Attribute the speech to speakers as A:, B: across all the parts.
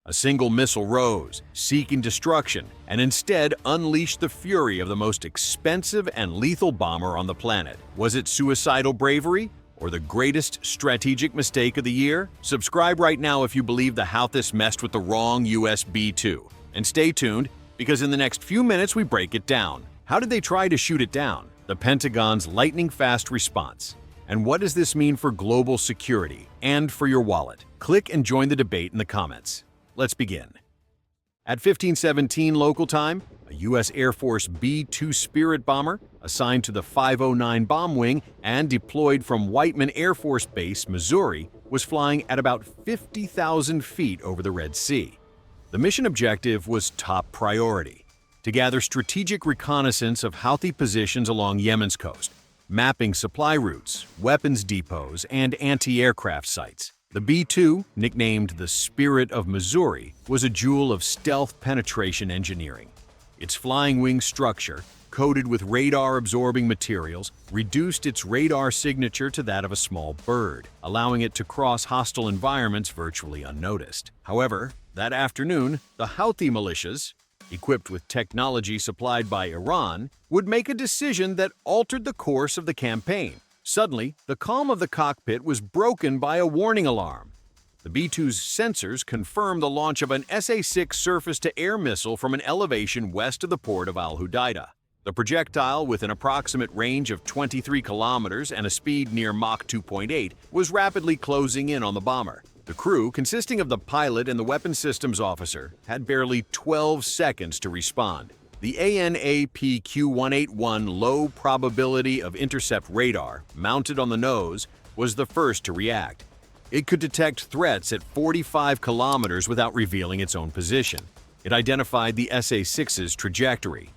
A: A single missile rose, seeking destruction, and instead unleashed the fury of the most expensive and lethal bomber on the planet. Was it suicidal bravery? Or the greatest strategic mistake of the year? Subscribe right now if you believe the Houthis messed with the wrong US B-2. And stay tuned, because in the next few minutes we break it down. How did they try to shoot it down? The Pentagon's lightning-fast response. And what does this mean for global security and for your wallet? Click and join the debate in the comments. Let's begin. At 1517 local time, a U.S. Air Force B-2 Spirit bomber, assigned to the 509 Bomb Wing and deployed from Whiteman Air Force Base, Missouri, was flying at about 50,000 feet over the Red Sea. The mission objective was top priority: to gather strategic reconnaissance of Houthi positions along Yemen's coast, mapping supply routes, weapons depots, and anti-aircraft sites. The B-2, nicknamed the Spirit of Missouri, was a jewel of stealth penetration engineering. Its flying wing structure, coated with radar-absorbing materials, reduced its radar signature to that of a small bird, allowing it to cross hostile environments virtually unnoticed. However, that afternoon, the Houthi militias, equipped with technology supplied by Iran, would make a decision that altered the course of the campaign. Suddenly, the calm of the cockpit was broken by a warning alarm. The B-2's sensors confirmed the launch of an SA-6 surface-to-air missile from an elevation west of the port of Al-Hudaydah. The projectile, with an approximate range of 23 kilometers and a speed near Mach 2.8, was rapidly closing in on the bomber. The crew, consisting of the pilot and the weapons systems officer, had barely 12 seconds to respond. The ANAPQ-181 low probability of intercept radar, mounted on the nose, was the first to react. It could detect threats at 45 kilometers without revealing its own position. It identified the SA-6's trajectory.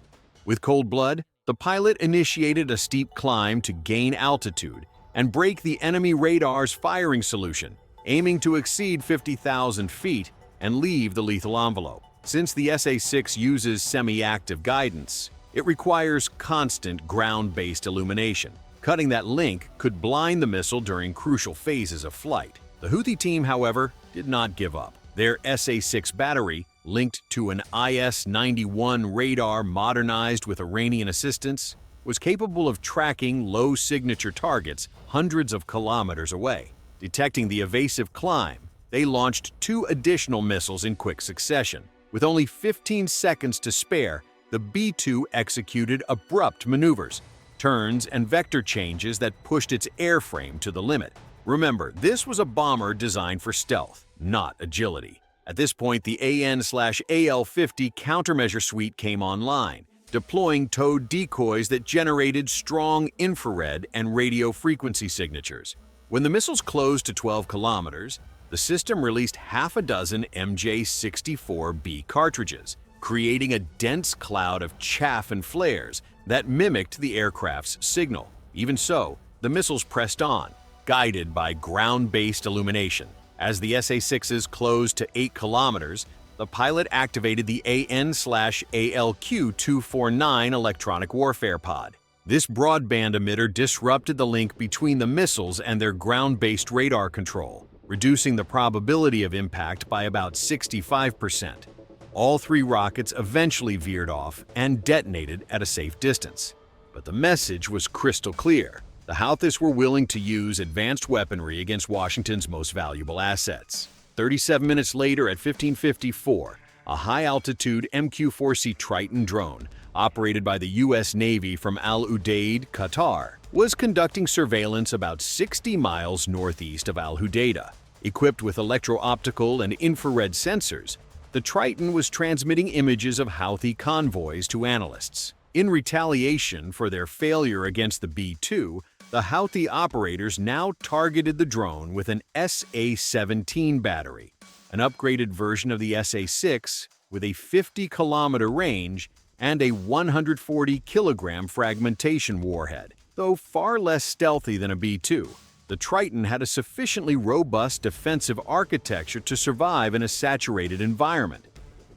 A: With cold blood, the pilot initiated a steep climb to gain altitude and break the enemy radar's firing solution, aiming to exceed 50,000 feet and leave the lethal envelope. Since the SA-6 uses semi-active guidance, it requires constant ground-based illumination. Cutting that link could blind the missile during crucial phases of flight. The Houthi team, however, did not give up. Their SA-6 battery, linked to an IS-91 radar modernized with Iranian assistance, was capable of tracking low-signature targets hundreds of kilometers away. Detecting the evasive climb, they launched 2 additional missiles in quick succession. With only 15 seconds to spare, the B-2 executed abrupt maneuvers, turns, and vector changes that pushed its airframe to the limit. Remember, this was a bomber designed for stealth, not agility. At this point, the AN/AL-50 countermeasure suite came online, deploying towed decoys that generated strong infrared and radio frequency signatures. When the missiles closed to 12 kilometers, the system released half a dozen MJ-64B cartridges, creating a dense cloud of chaff and flares that mimicked the aircraft's signal. Even so, the missiles pressed on, guided by ground-based illumination. As the SA-6s closed to 8 kilometers, the pilot activated the AN/ALQ-249 electronic warfare pod. This broadband emitter disrupted the link between the missiles and their ground-based radar control, reducing the probability of impact by about 65%. All 3 rockets eventually veered off and detonated at a safe distance. But the message was crystal clear. The Houthis were willing to use advanced weaponry against Washington's most valuable assets. 37 minutes later, at 1554, a high-altitude MQ-4C Triton drone, operated by the U.S. Navy from Al Udeid, Qatar, was conducting surveillance about 60 miles northeast of Al Hudaydah. Equipped with electro-optical and infrared sensors, the Triton was transmitting images of Houthi convoys to analysts. In retaliation for their failure against the B-2, the Houthi operators now targeted the drone with an SA-17 battery, an upgraded version of the SA-6 with a 50-kilometer range and a 140-kilogram fragmentation warhead. Though far less stealthy than a B-2, the Triton had a sufficiently robust defensive architecture to survive in a saturated environment.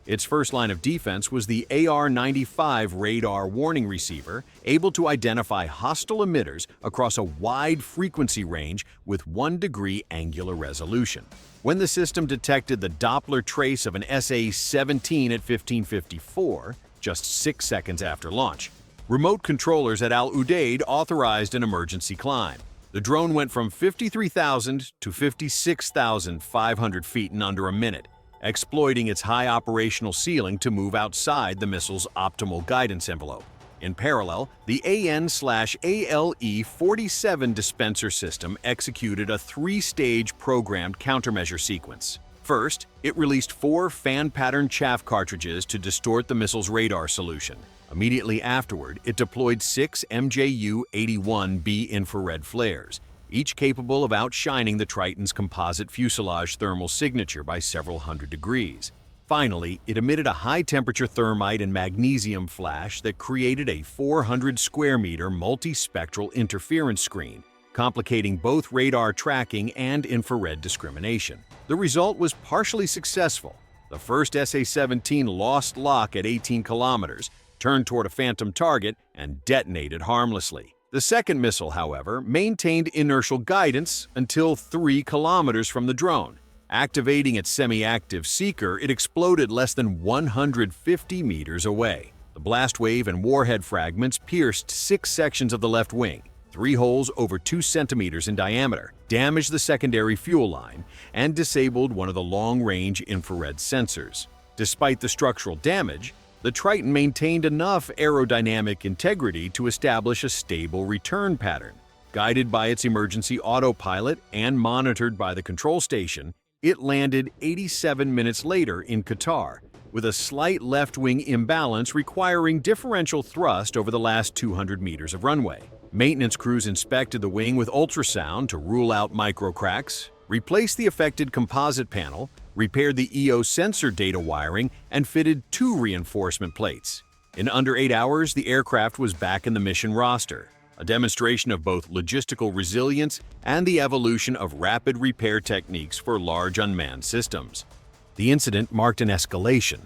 A: Its first line of defense was the AR-95 radar warning receiver, able to identify hostile emitters across a wide frequency range with 1-degree angular resolution. When the system detected the Doppler trace of an SA-17 at 1554, just 6 seconds after launch, remote controllers at Al Udeid authorized an emergency climb. The drone went from 53,000 to 56,500 feet in under a minute, exploiting its high operational ceiling to move outside the missile's optimal guidance envelope. In parallel, the AN/ALE-47 dispenser system executed a 3-stage programmed countermeasure sequence. First, it released 4 fan-pattern chaff cartridges to distort the missile's radar solution. Immediately afterward, it deployed 6 MJU-81B infrared flares, each capable of outshining the Triton's composite fuselage thermal signature by several hundred degrees. Finally, it emitted a high-temperature thermite and magnesium flash that created a 400-square-meter multispectral interference screen, complicating both radar tracking and infrared discrimination. The result was partially successful. The first SA-17 lost lock at 18 kilometers, turned toward a phantom target, and detonated harmlessly. The second missile, however, maintained inertial guidance until 3 kilometers from the drone. Activating its semi-active seeker, it exploded less than 150 meters away. The blast wave and warhead fragments pierced 6 sections of the left wing, 3 holes over 2 centimeters in diameter, damaged the secondary fuel line, and disabled one of the long-range infrared sensors. Despite the structural damage, the Triton maintained enough aerodynamic integrity to establish a stable return pattern. Guided by its emergency autopilot and monitored by the control station, it landed 87 minutes later in Qatar, with a slight left-wing imbalance requiring differential thrust over the last 200 meters of runway. Maintenance crews inspected the wing with ultrasound to rule out microcracks, replaced the affected composite panel, repaired the EO sensor data wiring, and fitted 2 reinforcement plates. In under 8 hours, the aircraft was back in the mission roster, a demonstration of both logistical resilience and the evolution of rapid repair techniques for large unmanned systems. The incident marked an escalation.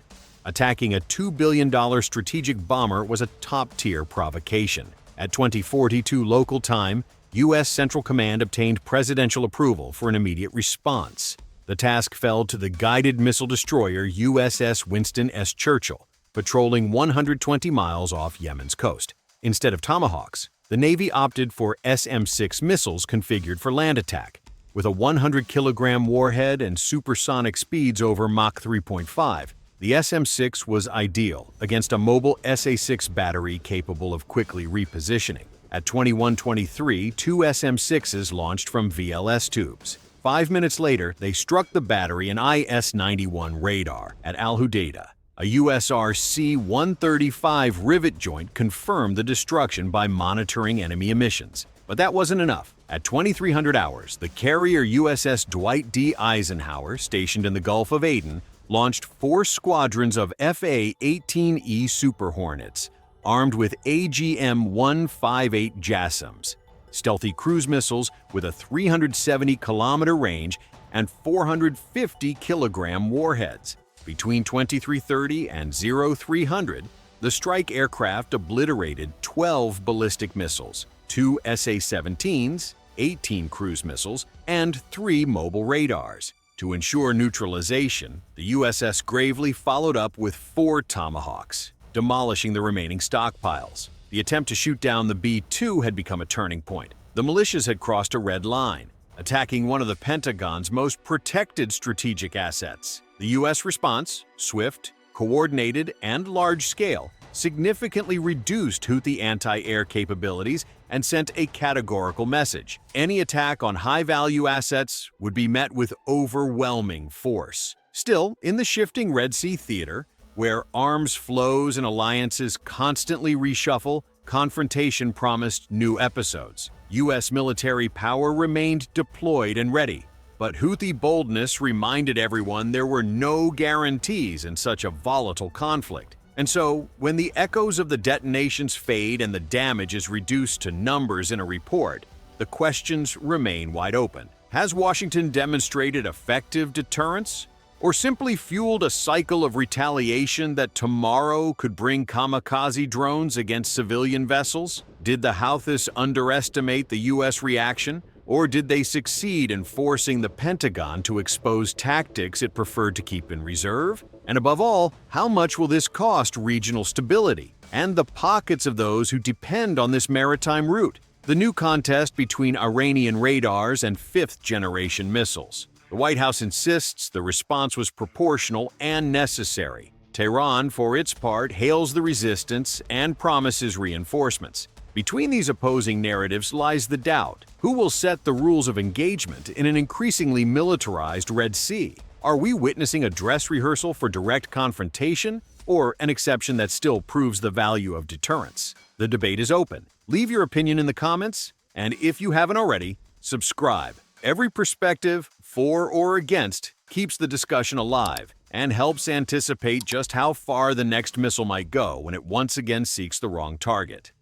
A: Attacking a $2 billion strategic bomber was a top-tier provocation. At 2042 local time, U.S. Central Command obtained presidential approval for an immediate response. The task fell to the guided missile destroyer USS Winston S. Churchill, patrolling 120 miles off Yemen's coast. Instead of Tomahawks, the Navy opted for SM-6 missiles configured for land attack. With a 100-kilogram warhead and supersonic speeds over Mach 3.5, the SM-6 was ideal against a mobile SA-6 battery capable of quickly repositioning. At 21:23, 2 SM-6s launched from VLS tubes. 5 minutes later, they struck the battery and IS-91 radar at Al Udeid. A USR C-135 rivet joint confirmed the destruction by monitoring enemy emissions. But that wasn't enough. At 2300 hours, the carrier USS Dwight D. Eisenhower, stationed in the Gulf of Aden, launched 4 squadrons of FA-18E Super Hornets, armed with AGM-158 JASSMs, stealthy cruise missiles with a 370-kilometer range and 450-kilogram warheads. Between 2330 and 0300, the strike aircraft obliterated 12 ballistic missiles, 2 SA-17s, 18 cruise missiles, and 3 mobile radars. To ensure neutralization, the USS Gravely followed up with 4 Tomahawks, demolishing the remaining stockpiles. The attempt to shoot down the B-2 had become a turning point. The militias had crossed a red line, attacking one of the Pentagon's most protected strategic assets. The U.S. response, swift, coordinated, and large-scale, significantly reduced Houthi anti-air capabilities and sent a categorical message. Any attack on high-value assets would be met with overwhelming force. Still, in the shifting Red Sea theater, where arms flows and alliances constantly reshuffle, confrontation promised new episodes. U.S. military power remained deployed and ready, but Houthi boldness reminded everyone there were no guarantees in such a volatile conflict. And so, when the echoes of the detonations fade and the damage is reduced to numbers in a report, the questions remain wide open. Has Washington demonstrated effective deterrence? Or simply fueled a cycle of retaliation that tomorrow could bring kamikaze drones against civilian vessels? Did the Houthis underestimate the U.S. reaction? Or did they succeed in forcing the Pentagon to expose tactics it preferred to keep in reserve? And above all, how much will this cost regional stability and the pockets of those who depend on this maritime route? The new contest between Iranian radars and fifth-generation missiles. The White House insists the response was proportional and necessary. Tehran, for its part, hails the resistance and promises reinforcements. Between these opposing narratives lies the doubt. Who will set the rules of engagement in an increasingly militarized Red Sea? Are we witnessing a dress rehearsal for direct confrontation, or an exception that still proves the value of deterrence? The debate is open. Leave your opinion in the comments, and if you haven't already, subscribe. Every perspective, for or against, keeps the discussion alive and helps anticipate just how far the next missile might go when it once again seeks the wrong target.